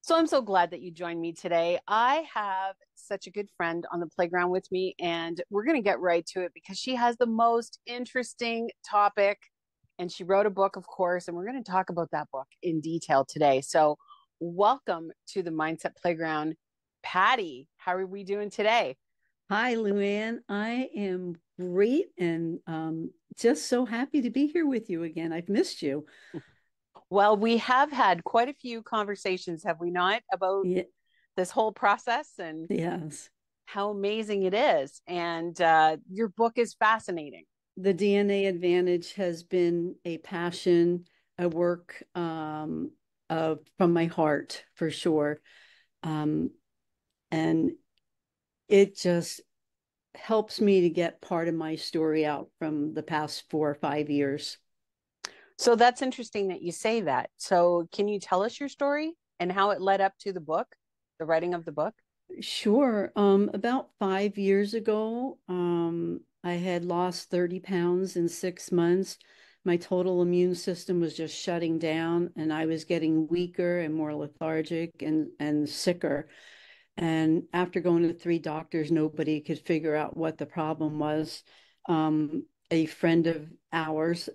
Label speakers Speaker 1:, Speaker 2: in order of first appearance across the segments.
Speaker 1: So I'm so glad that you joined me today. I have such a good friend on the playground with me, and we're going to get right to it because she has the most interesting topic. And she wrote a book, of course, and we're going to talk about that book in detail today. So, welcome to the Mindset Playground, Patty. How are we doing today?
Speaker 2: Hi, LouAnn. I am great and just so happy to be here with you again. I've missed you.
Speaker 1: Well, we have had quite a few conversations, have we not, about
Speaker 2: Yeah,
Speaker 1: this whole process and
Speaker 2: yes.
Speaker 1: how amazing it is. And your book is fascinating.
Speaker 2: The DNA advantage has been a passion, a work from my heart for sure. Um, and it just helps me to get part of my story out from the past 4 or 5 years.
Speaker 1: So that's interesting that you say that. So can you tell us your story and how it led up to the book, the writing of the book?
Speaker 2: Sure. About 5 years ago, I had lost 30 pounds in 6 months. My total immune system was just shutting down, and I was getting weaker and more lethargic and sicker. And after going to three doctors, nobody could figure out what the problem was. A friend of ours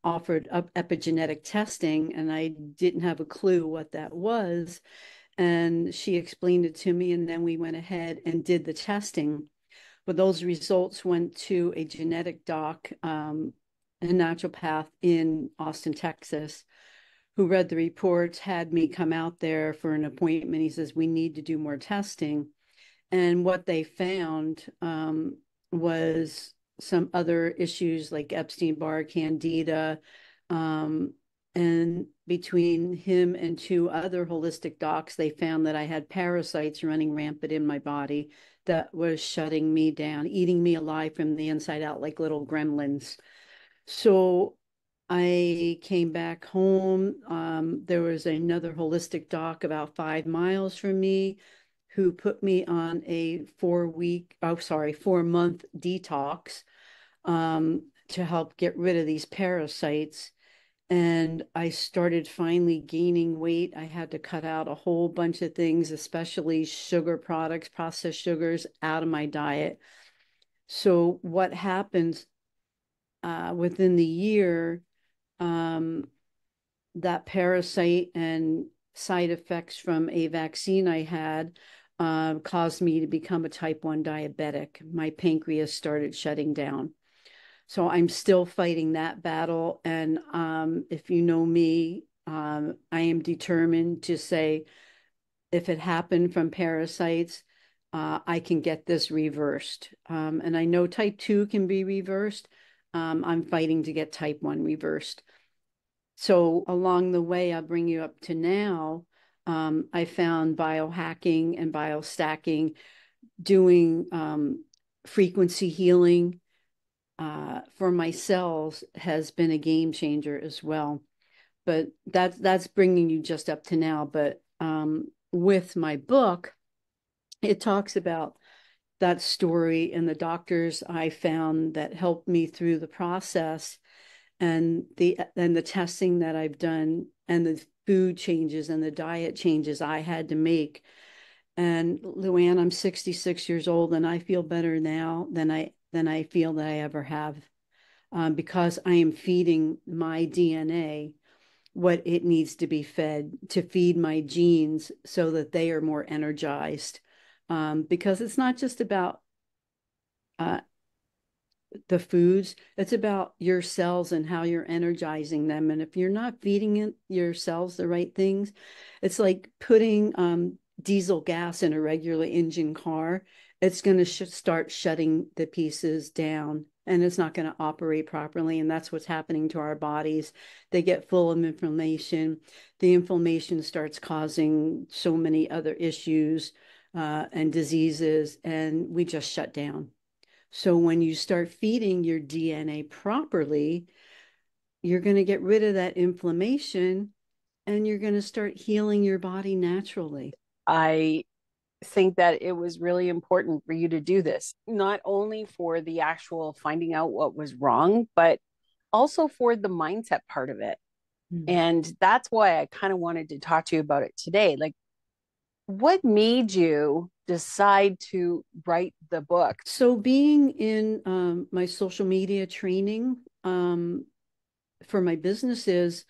Speaker 2: offered up epigenetic testing, and I didn't have a clue what that was. And she explained it to me, and then we went ahead and did the testing. But those results went to a genetic doc, a naturopath in Austin, Texas, who read the reports, had me come out there for an appointment. He says, we need to do more testing. And what they found was some other issues like Epstein-Barr, Candida, um, and between him and two other holistic docs, they found that I had parasites running rampant in my body that was shutting me down, eating me alive from the inside out like little gremlins. So I came back home. There was another holistic doc about 5 miles from me who put me on a 4 month detox to help get rid of these parasites. And I started finally gaining weight. I had to cut out a whole bunch of things, especially sugar products, processed sugars, out of my diet. So, what happens within the year? Um, that parasite and side effects from a vaccine I had caused me to become a type 1 diabetic. My pancreas started shutting down. So I'm still fighting that battle. And if you know me, I am determined to say if it happened from parasites, I can get this reversed. And I know type 2 can be reversed. I'm fighting to get type 1 reversed. So along the way, I'll bring you up to now. I found biohacking and biostacking, doing frequency healing for my cells has been a game changer as well. But that's bringing you just up to now. But with my book, it talks about that story and the doctors I found that helped me through the process and the testing that I've done and the food changes and the diet changes I had to make. And LouAnn, I'm 66 years old and I feel better now than I feel that I ever have, because I am feeding my DNA what it needs to be fed to feed my genes so that they are more energized. Because it's not just about uh, the foods. It's about your cells and how you're energizing them. And if you're not feeding your cells the right things, it's like putting diesel gas in a regular engine car. It's going to start shutting the pieces down and it's not going to operate properly. And that's what's happening to our bodies. They get full of inflammation. The inflammation starts causing so many other issues and diseases, and we just shut down. So when you start feeding your DNA properly, you're going to get rid of that inflammation and you're going to start healing your body naturally.
Speaker 1: I think that it was really important for you to do this, not only for the actual finding out what was wrong, but also for the mindset part of it.
Speaker 2: Mm.
Speaker 1: And that's why I kind of wanted to talk to you about it today. Like, What made you decide to write the book?
Speaker 2: So being in my social media training for my businesses,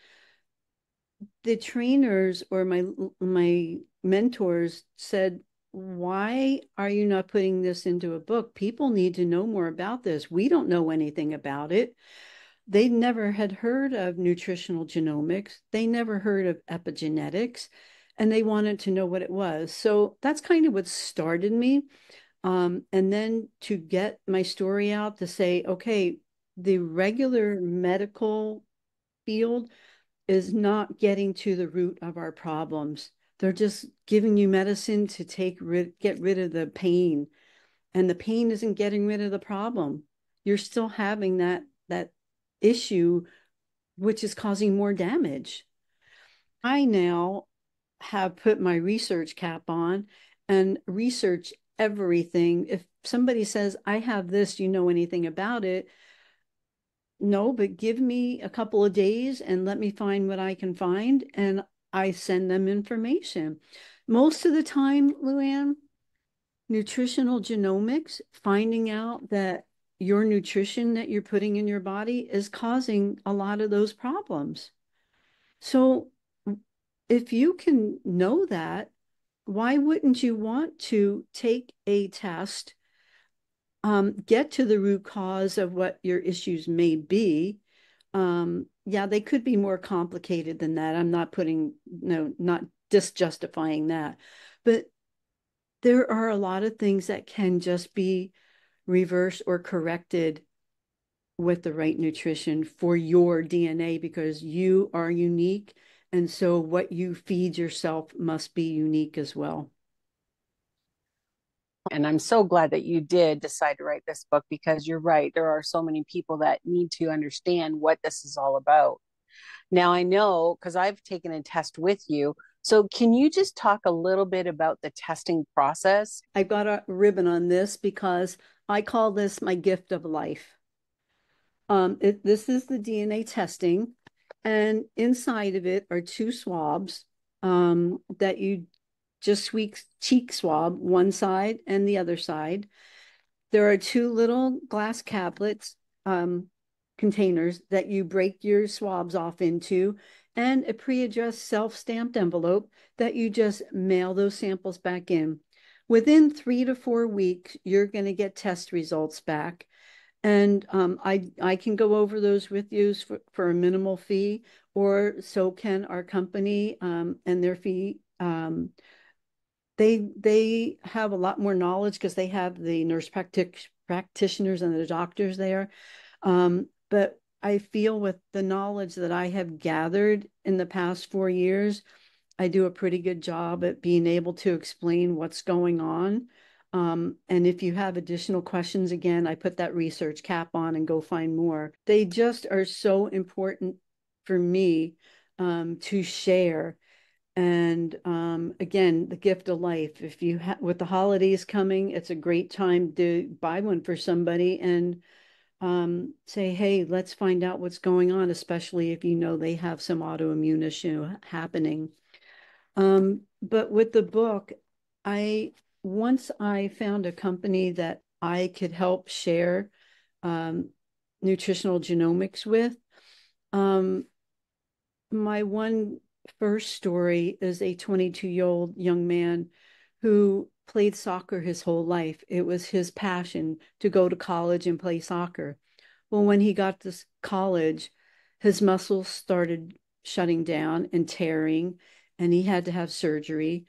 Speaker 2: the trainers or my mentors said, why are you not putting this into a book? People need to know more about this. We don't know anything about it. They never had heard of nutritional genomics. They never heard of epigenetics, and they wanted to know what it was. So that's kind of what started me. And then to get my story out to say, okay, the regular medical field is not getting to the root of our problems. They're just giving you medicine to get rid of the pain, and the pain isn't getting rid of the problem. You're still having that issue, which is causing more damage. I now have put my research cap on and research everything. If somebody says, I have this, you know anything about it? No, but give me a couple of days and let me find what I can find, and I send them information. Most of the time, LouAnn, nutritional genomics, finding out that your nutrition that you're putting in your body is causing a lot of those problems. So if you can know that, why wouldn't you want to take a test, get to the root cause of what your issues may be? Yeah, they could be more complicated than that. I'm not putting, no, not just justifying that. But there are a lot of things that can just be reversed or corrected with the right nutrition for your DNA, because you are unique. And so what you feed yourself must be unique as well.
Speaker 1: And I'm so glad that you did decide to write this book because you're right. There are so many people that need to understand what this is all about. Now, I know because I've taken a test with you. So, can you just talk a little bit about the testing process?
Speaker 2: I've got a ribbon on this because I call this my gift of life. This is the DNA testing, and inside of it are two swabs that you just cheek swab one side and the other side. There are two little glass caplets, containers that you break your swabs off into, and a pre-addressed self-stamped envelope that you just mail those samples back in. Within 3 to 4 weeks, you're going to get test results back. And I can go over those with you for a minimal fee, or so can our company, and their fee. They have a lot more knowledge because they have the practitioners and the doctors there. But I feel with the knowledge that I have gathered in the past 4 years, I do a pretty good job at being able to explain what's going on. And if you have additional questions, again, I put that research cap on and go find more. They just are so important for me to share. And again, the gift of life. If you with the holidays coming, it's a great time to buy one for somebody and say, hey, let's find out what's going on, especially if you know they have some autoimmune issue happening. But with the book, I once I found a company that I could help share um, nutritional genomics with. Um, my one first story is a 22-year-old young man who played soccer his whole life. It was his passion to go to college and play soccer. Well, when he got to college, his muscles started shutting down and tearing, and he had to have surgery.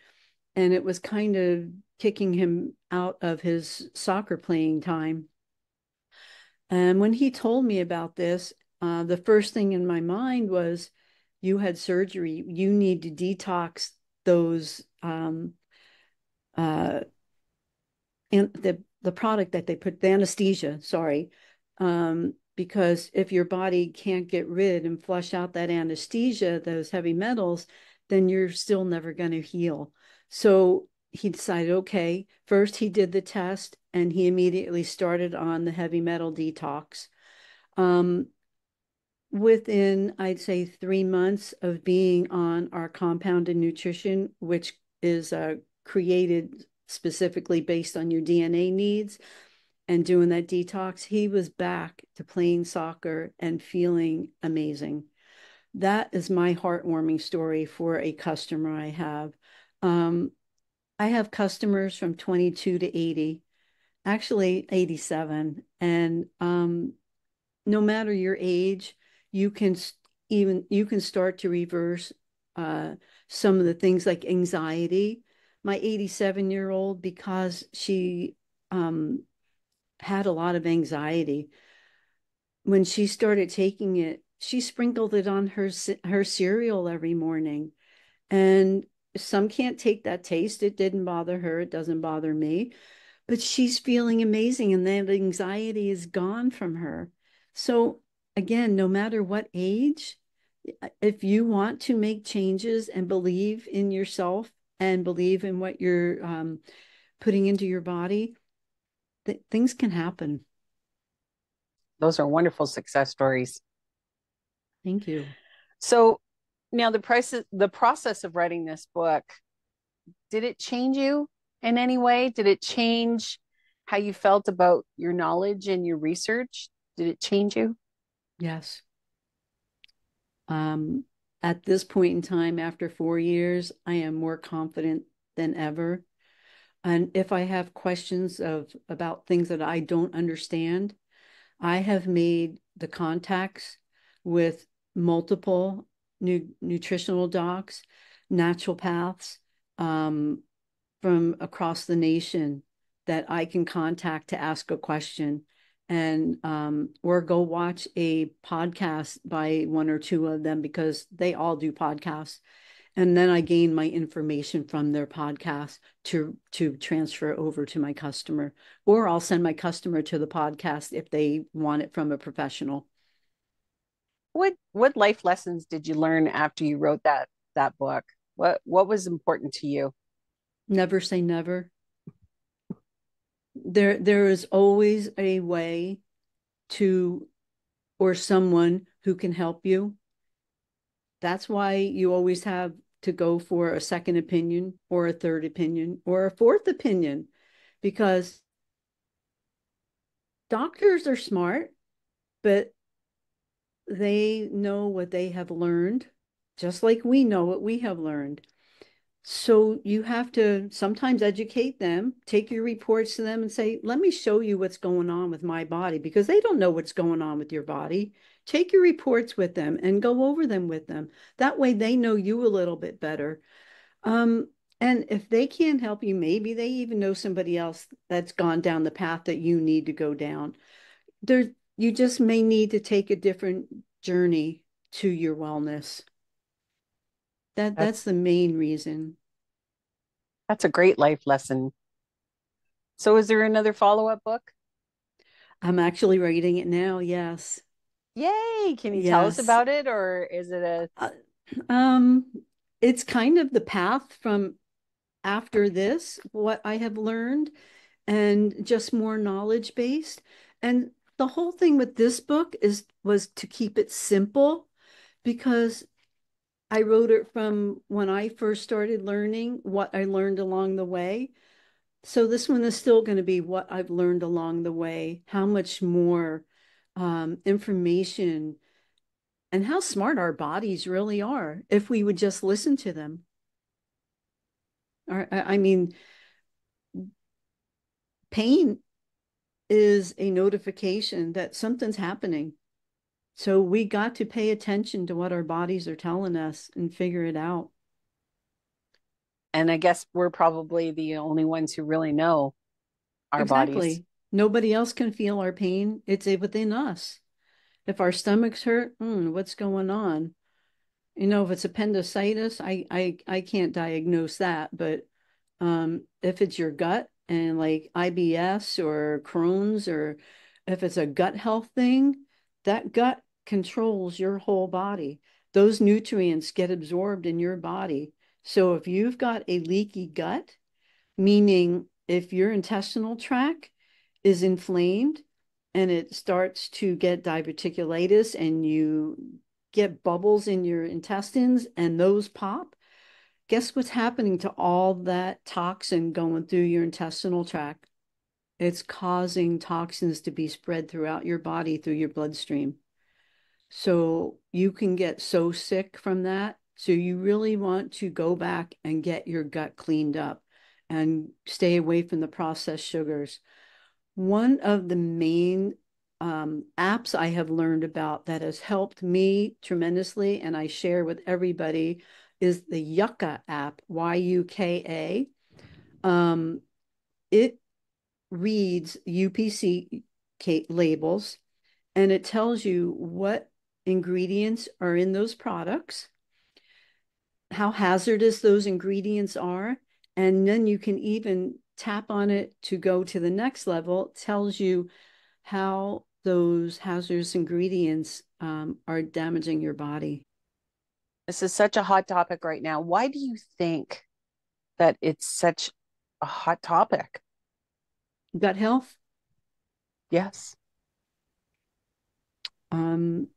Speaker 2: And it was kind of kicking him out of his soccer playing time. And when he told me about this, the first thing in my mind was, you had surgery. You need to detox those uh, and the product that they put, the anesthesia, sorry, because if your body can't get rid and flush out that anesthesia, those heavy metals, then you're still never going to heal. So he decided, okay, first he did the test and he immediately started on the heavy metal detox. Um, Within, I'd say, 3 months of being on our compounded nutrition, which is created specifically based on your DNA needs and doing that detox, he was back to playing soccer and feeling amazing. That is my heartwarming story for a customer I have. Um, I have customers from 22 to 80, actually 87. And no matter your age, you can you can start to reverse uh, some of the things like anxiety. My 87-year-old, because she had a lot of anxiety, when she started taking it, she sprinkled it on her cereal every morning. And some can't take that taste. It didn't bother her. It doesn't bother me. But she's feeling amazing, and that anxiety is gone from her. So, again, no matter what age, if you want to make changes and believe in yourself and believe in what you're putting into your body, things can happen.
Speaker 1: Those are wonderful success stories.
Speaker 2: Thank you.
Speaker 1: So now the process of writing this book, did it change you in any way? Did it change how you felt about your knowledge and your research? Did it change you?
Speaker 2: Yes. Um, at this point in time, after 4 years, I am more confident than ever. And if I have questions of about things that I don't understand, I have made the contacts with multiple nutritional docs, naturopaths, um, from across the nation that I can contact to ask a question, and or go watch a podcast by one or two of them because they all do podcasts. And then I gain my information from their podcast to transfer over to my customer, or I'll send my customer to the podcast if they want it from a professional.
Speaker 1: What life lessons did you learn after you wrote that book? What was important to you?
Speaker 2: Never say never. There is always a way to, or someone who can help you. That's why you always have to go for a second opinion or a third opinion or a fourth opinion, because doctors are smart, but they know what they have learned, just like we know what we have learned. So you have to sometimes educate them, take your reports to them and say, let me show you what's going on with my body, because they don't know what's going on with your body. Take your reports with them and go over them with them. That way they know you a little bit better. Um, and if they can't help you, maybe they even know somebody else that's gone down the path that you need to go down. There, you just may need to take a different journey to your wellness. That's
Speaker 1: That's
Speaker 2: the main reason.
Speaker 1: that's a great life lesson. So is there another follow-up book?
Speaker 2: I'm actually writing it now. Yes.
Speaker 1: Yay! Can you tell us
Speaker 2: Yes.
Speaker 1: about it, or is it a
Speaker 2: Uh, um, it's kind of the path from after this, what I have learned, and just more knowledge based. And the whole thing with this book is was to keep it simple, because I wrote it from when I first started learning, what I learned along the way. So this one is still going to be what I've learned along the way, how much more information, and how smart our bodies really are if we would just listen to them. I mean, pain is a notification that something's happening. So we got to pay attention to what our bodies are telling us and figure it out.
Speaker 1: and I guess we're probably the only ones who really know our bodies.
Speaker 2: Exactly. Nobody else can feel our pain. It's within us. If our stomachs hurt, what's going on? If it's appendicitis, I can't diagnose that, but if it's your gut and like IBS or Crohn's, or if it's a gut health thing, that gut controls your whole body. Those nutrients get absorbed in your body. So if you've got a leaky gut, meaning if your intestinal tract is inflamed and it starts to get diverticulitis and you get bubbles in your intestines and those pop, guess what's happening to all that toxin going through your intestinal tract? It's causing toxins to be spread throughout your body through your bloodstream. So you can get so sick from that. So you really want to go back and get your gut cleaned up and stay away from the processed sugars. One of the main apps I have learned about that has helped me tremendously, and I share with everybody, is the Yucca app, Yuka. It reads UPC labels, and it tells you what ingredients are in those products, how hazardous those ingredients are, and then you can even tap on it to go to the next level. It tells you how those hazardous ingredients are damaging your body.
Speaker 1: This is such a hot topic right now. Why do you think that it's such a hot topic?
Speaker 2: Gut health,
Speaker 1: Yes.
Speaker 2: um,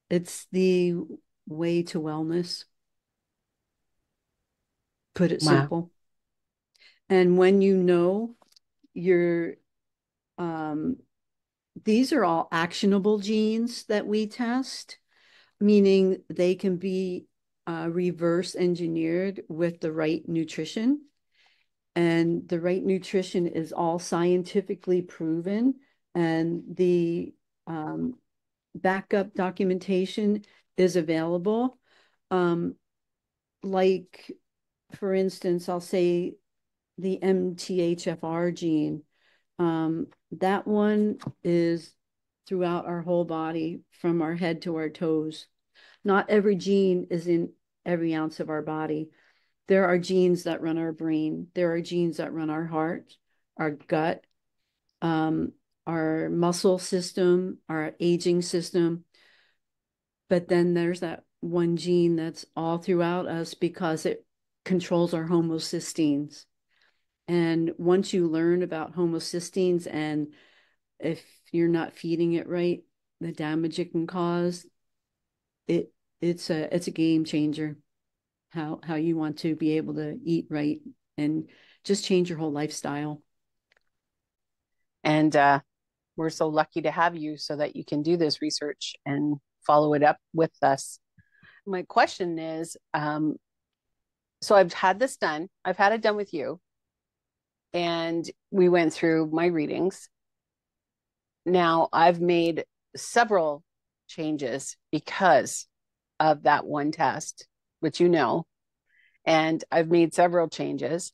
Speaker 2: it's the way to wellness, put it
Speaker 1: Wow.
Speaker 2: simple. And when you know your um, these are all actionable genes that we test, meaning they can be reverse engineered with the right nutrition. And the right nutrition is all scientifically proven. And the backup documentation is available. Um, like, for instance, I'll say the MTHFR gene. That one is throughout our whole body from our head to our toes. Not every gene is in every ounce of our body. There are genes that run our brain. There are genes that run our heart, our gut, um, our muscle system, our aging system. But then there's that one gene that's all throughout us because it controls our homocysteines. And once you learn about homocysteines and if you're not feeding it right, the damage it can cause, it it's a game changer. How you want to be able to eat right and just change your whole lifestyle.
Speaker 1: And we're so lucky to have you so that you can do this research and follow it up with us. My question is, so I've had this done. I've had it done with you, and we went through my readings. Now I've made several changes because of that one test, which you know, and I've made several changes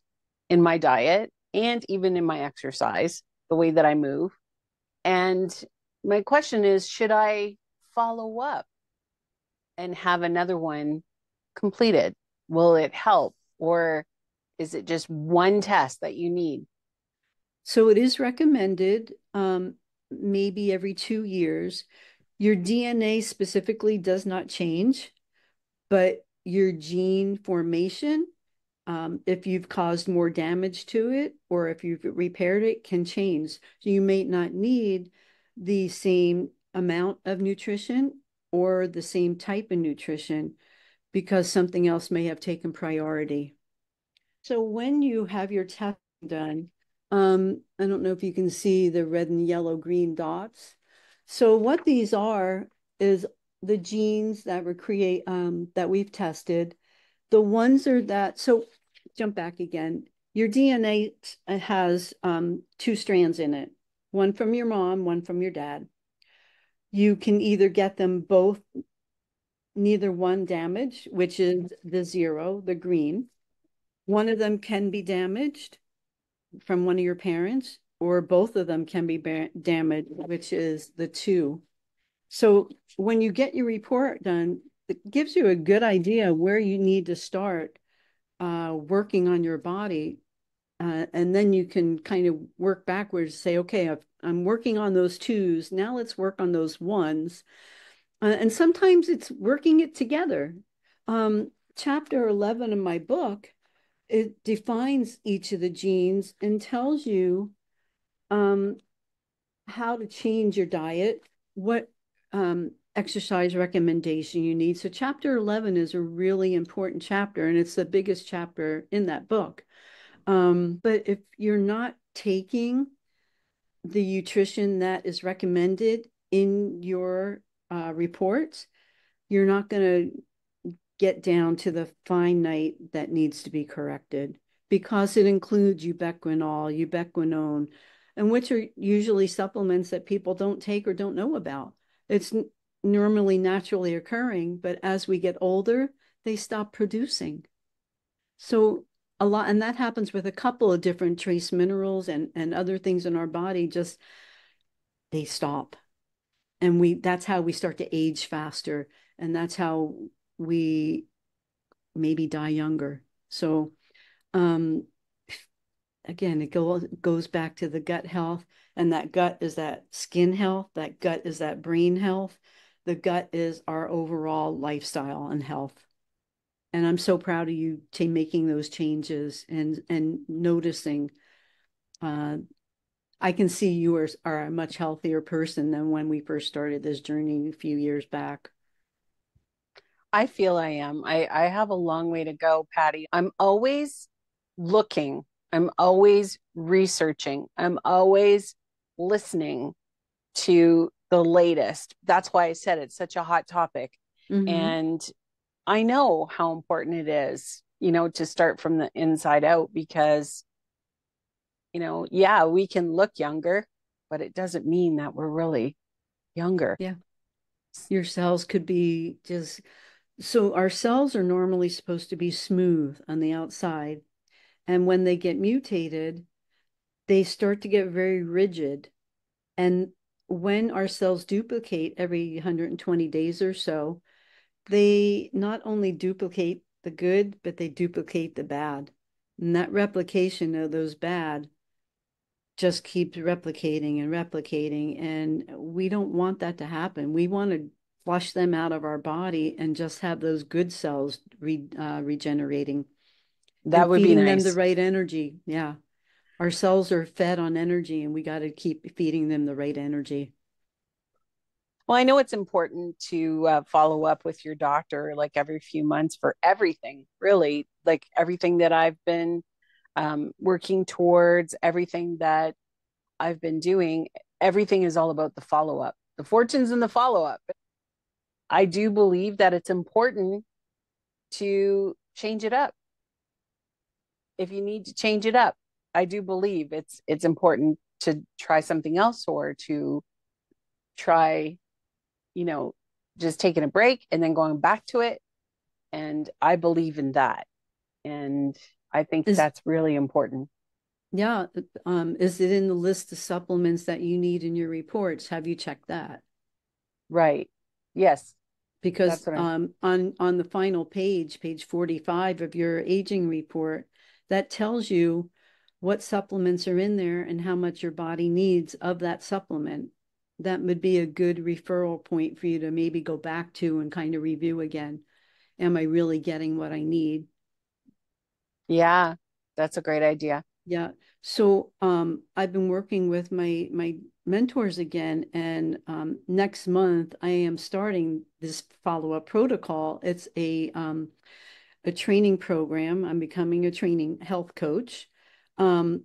Speaker 1: in my diet and even in my exercise, the way that I move. And my question is, should I follow up and have another one completed? Will it help? Or is it just one test that you need?
Speaker 2: So it is recommended maybe every 2 years. Your DNA specifically does not change, but your gene formation, if you've caused more damage to it or if you've repaired it, can change. So you may not need the same amount of nutrition or the same type of nutrition because something else may have taken priority. So when you have your test done, I don't know if you can see the red and yellow green dots. So what these are is the genes that were that we've tested. The ones are that, so jump back again. Your DNA has two strands in it, one from your mom, one from your dad. You can either get them both, neither one damaged, which is the zero, the green. One of them can be damaged from one of your parents, or both of them can be damaged, which is the two. So when you get your report done, it gives you a good idea where you need to start working on your body. And then you can kind of work backwards, say, okay, I'm working on those twos. Now let's work on those ones. And sometimes it's working it together. Chapter 11 of my book, it defines each of the genes and tells you um, how to change your diet, what exercise recommendation you need. So chapter 11 is a really important chapter, and it's the biggest chapter in that book. But if you're not taking the nutrition that is recommended in your reports, you're not going to get down to the finite that needs to be corrected, because it includes ubiquinol, ubiquinone, and which are usually supplements that people don't take or don't know about. It's normally naturally occurring, but as we get older, they stop producing. So a lot, and that happens with a couple of different trace minerals and other things in our body, just they stop. And that's how we start to age faster. And that's how we maybe die younger. So um, again, goes back to the gut health, and that gut is that skin health, that gut is that brain health. The gut is our overall lifestyle and health. And I'm so proud of you making those changes and noticing. Uh, I can see you are a much healthier person than when we first started this journey a few years back.
Speaker 1: I feel I am. I have a long way to go, Patty. I'm always looking, I'm always researching, I'm always listening to the latest. That's why I said it's such a hot topic.
Speaker 2: Mm-hmm.
Speaker 1: And I know how important it is, to start from the inside out because, yeah, we can look younger, but it doesn't mean that we're really younger.
Speaker 2: Yeah. Your cells could be just so our cells are normally supposed to be smooth on the outside. And when they get mutated, they start to get very rigid. And when our cells duplicate every 120 days or so, they not only duplicate the good, but they duplicate the bad. And that replication of those bad just keeps replicating and replicating. And we don't want that to happen. We want to flush them out of our body and just have those good cells regenerating
Speaker 1: That
Speaker 2: and
Speaker 1: would be
Speaker 2: feeding them the
Speaker 1: nice.
Speaker 2: right energy. Yeah. Our cells are fed on energy, and we got to keep feeding them the right energy.
Speaker 1: Well, I know it's important to follow up with your doctor like every few months for everything, really, like everything that I've been working towards, everything that I've been doing. Everything is all about the follow up, the fortunes and the follow up. I do believe that it's important to change it up. If you need to change it up, I do believe it's important to try something else or to try, you know, just taking a break and then going back to it. And I believe in that. And I think
Speaker 2: Is
Speaker 1: that's really important.
Speaker 2: Yeah, is it in the list of supplements that you need in your reports? Have you checked that?
Speaker 1: Right. Yes,
Speaker 2: Because
Speaker 1: that's what I'm.
Speaker 2: on the final page, page 45 of your aging report, that tells you what supplements are in there and how much your body needs of that supplement. That would be a good referral point for you to maybe go back to and kind of review again. Am I really getting what I need?
Speaker 1: Yeah, that's a great idea.
Speaker 2: Yeah. So I've been working with my mentors again, and next month I am starting this follow-up protocol. It's a training program. I'm becoming a training health coach,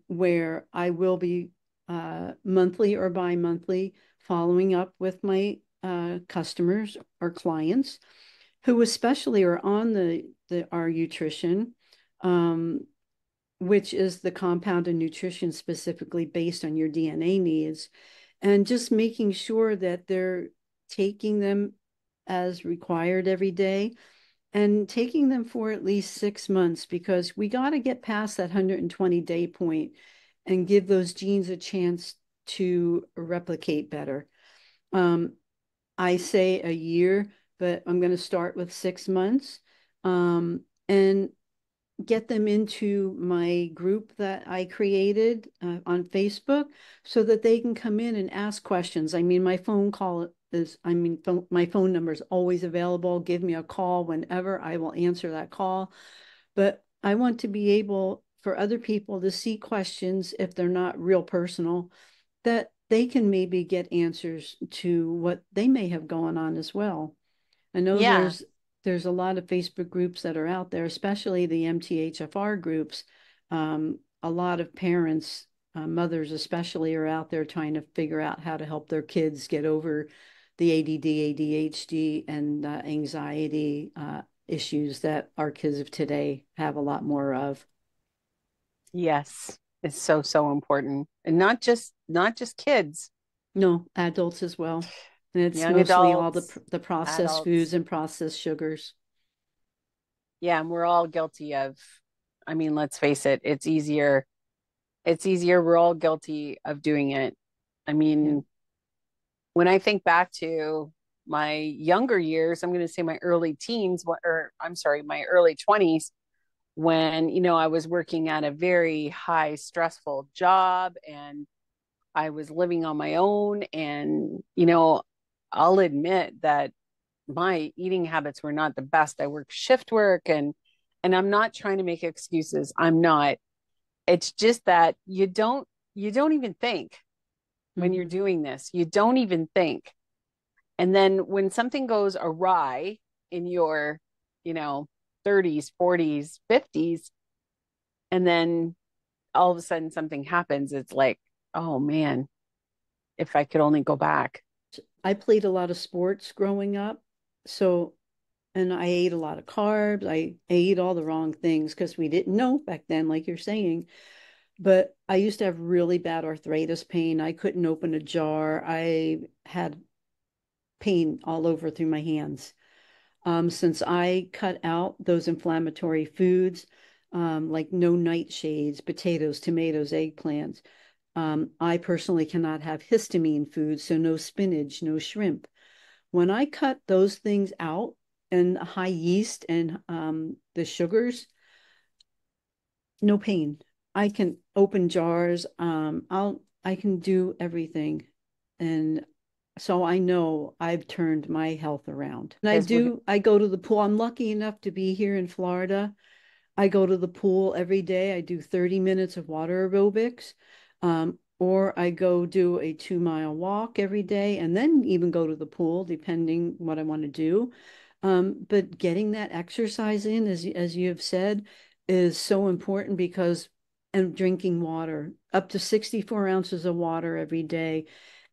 Speaker 2: where I will be monthly or bi-monthly following up with my customers or clients who especially are on the our nutrition. Which is the compounded nutrition specifically based on your DNA needs, and just making sure that they're taking them as required every day and taking them for at least 6 months, because we got to get past that 120-day point and give those genes a chance to replicate better. Um, I say a year, but I'm going to start with 6 months. And get them into my group that I created on Facebook so that they can come in and ask questions. I mean, my phone number is always available. Give me a call whenever. I will answer that call. But I want to be able for other people to see questions if they're not real personal that they can maybe get answers to what they may have going on as well. I know
Speaker 1: Yeah.
Speaker 2: there's a lot of Facebook groups that are out there, especially the MTHFR groups. A lot of parents, mothers especially, are out there trying to figure out how to help their kids get over the ADD, ADHD, and anxiety issues that our kids of today have a lot more of.
Speaker 1: Yes. It's so, so important. And not just kids,
Speaker 2: No, adults as well. And it's
Speaker 1: young
Speaker 2: mostly all
Speaker 1: adults,
Speaker 2: the processed foods
Speaker 1: adults.
Speaker 2: and processed sugars.
Speaker 1: Yeah, and we're all guilty of, I mean, let's face it, it's easier. It's easier. We're all guilty of doing it. I
Speaker 2: Yeah.
Speaker 1: mean, when I think back to my younger years, I'm going to say my early teens, or I'm sorry, my early 20s, when, I was working at a very high stressful job and I was living on my own. And, I'll admit that my eating habits were not the best. I worked shift work and I'm not trying to make excuses. I'm not. It's just that you don't even think when you're
Speaker 2: Mm-hmm.
Speaker 1: doing this. You don't even think. And then when something goes awry in your, you know, 30s, 40s, 50s, and then all of a sudden something happens, it's like, oh man, if I could only go back.
Speaker 2: I played a lot of sports growing up. So, and I ate a lot of carbs. I ate all the wrong things because we didn't know back then, like you're saying. But I used to have really bad arthritis pain. I couldn't open a jar. I had pain all over through my hands. Since I cut out those inflammatory foods, like no nightshades, potatoes, tomatoes, eggplants, I personally cannot have histamine foods, so no spinach, no shrimp. When I cut those things out and high yeast and the sugars, no pain. I can open jars. I can do everything. And so I know I've turned my health around. And
Speaker 1: Because we
Speaker 2: I go to the pool. I'm lucky enough to be here in Florida. I go to the pool every day. I do 30 minutes of water aerobics. Or I go do a 2 mile walk every day and then even go to the pool, depending what I want to do. But getting that exercise in, as you have said, is so important because, and drinking water, up to 64 ounces of water every day,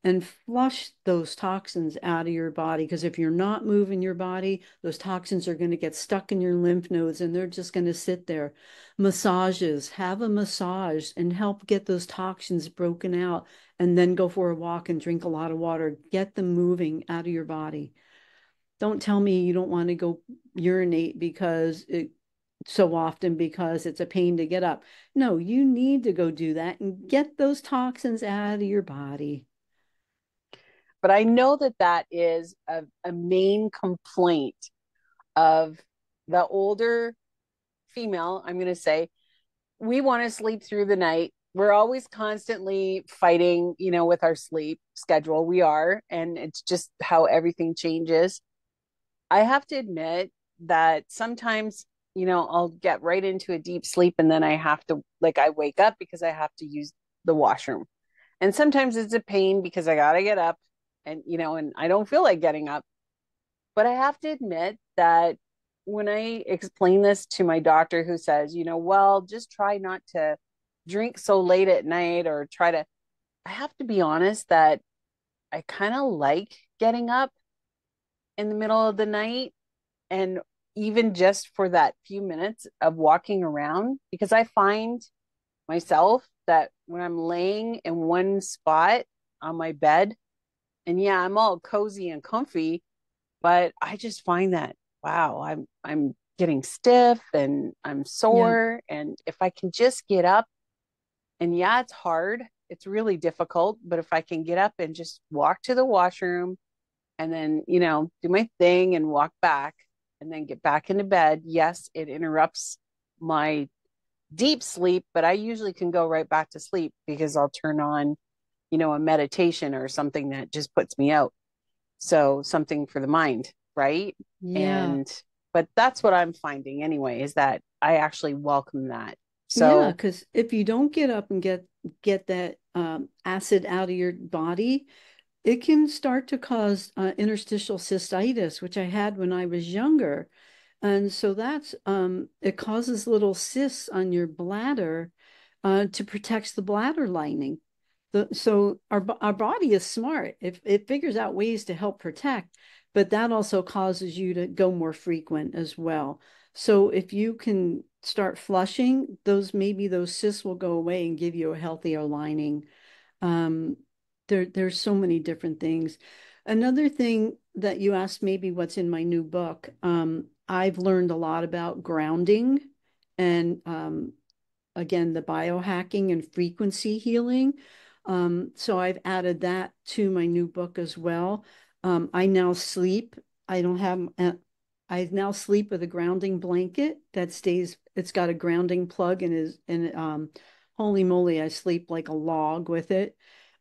Speaker 2: and flush those toxins out of your body. Because if you're not moving your body, those toxins are going to get stuck in your lymph nodes and they're just going to sit there. Massages, have a massage and help get those toxins broken out, and then go for a walk and drink a lot of water. Get them moving out of your body. Don't tell me you don't want to go urinate because it so often because it's a pain to get up. No, you need to go do that and get those toxins out of your body.
Speaker 1: but I know that that is a main complaint of the older female, I'm going to say. We want to sleep through the night. We're always constantly fighting, with our sleep schedule. We are, and it's just how everything changes. I have to admit that sometimes, I'll get right into a deep sleep and then I have to, like, I wake up because I have to use the washroom. And sometimes it's a pain because I got to get up and I don't feel like getting up. But I have to admit that when I explain this to my doctor, who says, well, just try not to drink so late at night or try to, I have to be honest that I kind of like getting up in the middle of the night, and even just for that few minutes of walking around, because I find myself that when I'm laying in one spot on my bed, and yeah, I'm all cozy and comfy, but I just find that, wow, I'm getting stiff and I'm
Speaker 2: Yeah.
Speaker 1: sore. And if I can just get up, and yeah, it's hard, it's really difficult, but if I can get up and just walk to the washroom and then, do my thing and walk back and then get back into bed, yes, it interrupts my deep sleep, but I usually can go right back to sleep because I'll turn on, a meditation or something that just puts me out. So something for the mind, right?
Speaker 2: Yeah.
Speaker 1: And but that's what I'm finding anyway, is that I actually welcome that.
Speaker 2: Yeah,
Speaker 1: So
Speaker 2: because if you don't get up and get that acid out of your body, it can start to cause interstitial cystitis, which I had when I was younger. And so that's it causes little cysts on your bladder to protect the bladder lining. So our body is smart. It figures out ways to help protect, but that also causes you to go more frequent as well. So if you can start flushing, maybe those cysts will go away and give you a healthier lining. Um, there's so many different things. Another thing that you asked, maybe what's in my new book, I've learned a lot about grounding and again, the biohacking and frequency healing. So I've added that to my new book as well. I now sleep. I don't have, I now sleep with a grounding blanket that stays, it's got a grounding plug and holy moly, I sleep like a log with it.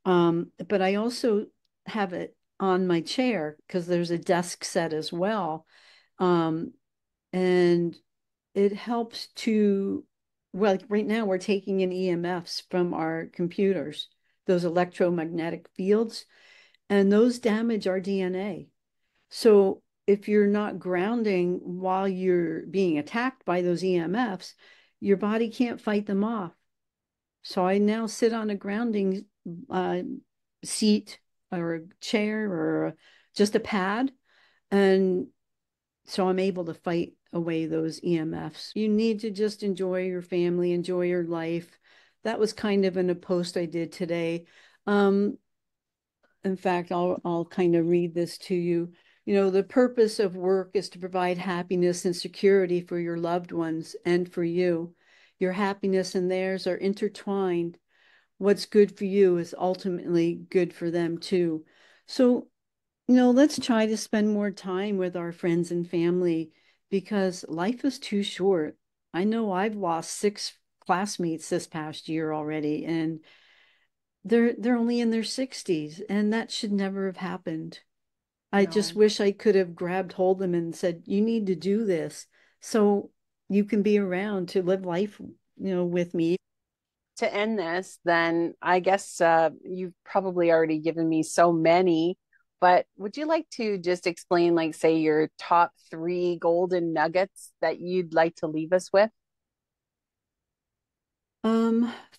Speaker 2: But I also have it on my chair because there's a desk set as well. Um, and it helps to, well, like right now we're taking in EMFs from our computers, those electromagnetic fields, and those damage our DNA. So if you're not grounding while you're being attacked by those EMFs, your body can't fight them off. So I now sit on a grounding uh, seat or a chair or just a pad, and so I'm able to fight away those EMFs. You need to just enjoy your family, enjoy your life. That was kind of in a post I did today. Um, in fact, I'll kind of read this to you. You know, the purpose of work is to provide happiness and security for your loved ones and for you. Your happiness and theirs are intertwined. What's good for you is ultimately good for them too. So let's try to spend more time with our friends and family because life is too short. I know I've lost 6 classmates this past year already, and they're only in their 60s, and that should never have happened. I just
Speaker 1: No.
Speaker 2: wish I could have grabbed hold of them and said, "You need to do this so you can be around to live life, with me."
Speaker 1: To end this, then I guess you've probably already given me so many, but would you like to just explain, like, say, your top three golden nuggets that you'd like to leave us with?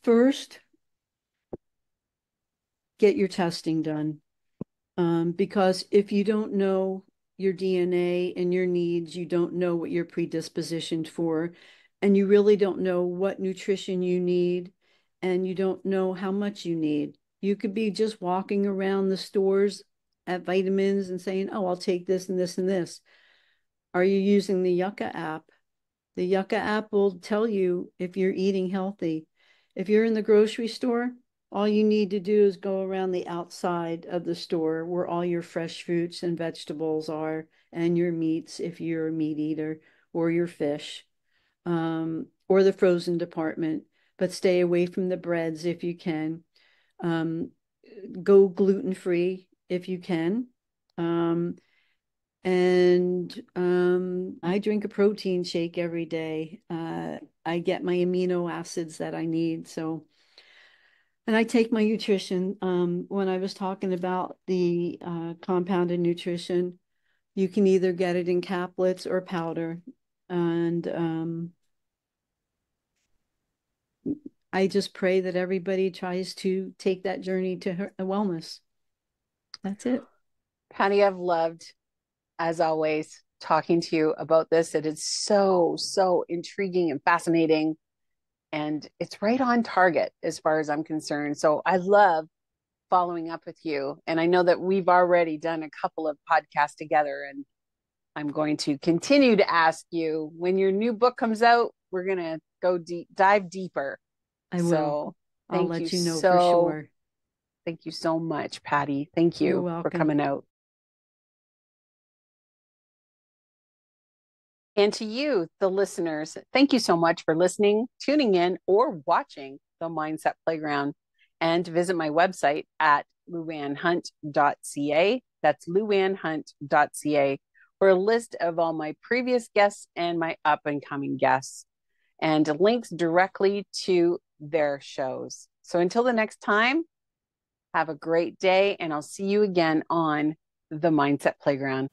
Speaker 2: First, get your testing done. Because if you don't know your DNA and your needs, you don't know what you're predispositioned for, and you really don't know what nutrition you need, and you don't know how much you need. You could be just walking around the stores at vitamins and saying, "Oh, I'll take this and this and this." Are you using the Yucca app? The Yucca app will tell you if you're eating healthy. If you're in the grocery store, all you need to do is go around the outside of the store where all your fresh fruits and vegetables are, and your meats if you're a meat eater, or your fish, or the frozen department. But stay away from the breads if you can. Um, go gluten free if you can. Um, and I drink a protein shake every day. I get my amino acids that I need. So, and I take my nutrition. When I was talking about the compounded nutrition, you can either get it in caplets or powder. And I just pray that everybody tries to take that journey to her wellness. That's it.
Speaker 1: Patty, I've loved, as always, talking to you about this. It is so, so intriguing and fascinating. And it's right on target as far as I'm concerned. So I love following up with you. And I know that we've already done a couple of podcasts together, and I'm going to continue to ask you when your new book comes out, we're going to go dive deeper.
Speaker 2: I will.
Speaker 1: So
Speaker 2: I'll
Speaker 1: thank you
Speaker 2: let you know for sure.
Speaker 1: thank you so much, Patty. Thank
Speaker 2: You're
Speaker 1: you for
Speaker 2: welcome.
Speaker 1: coming out. And to you, the listeners, thank you so much for listening, tuning in, or watching the Mindset Playground. And visit my website at LouAnnHunt.ca. That's LouAnnHunt.ca for a list of all my previous guests and my up and coming guests, and links directly to their shows. So until the next time, have a great day, and I'll see you again on the Mindset Playground.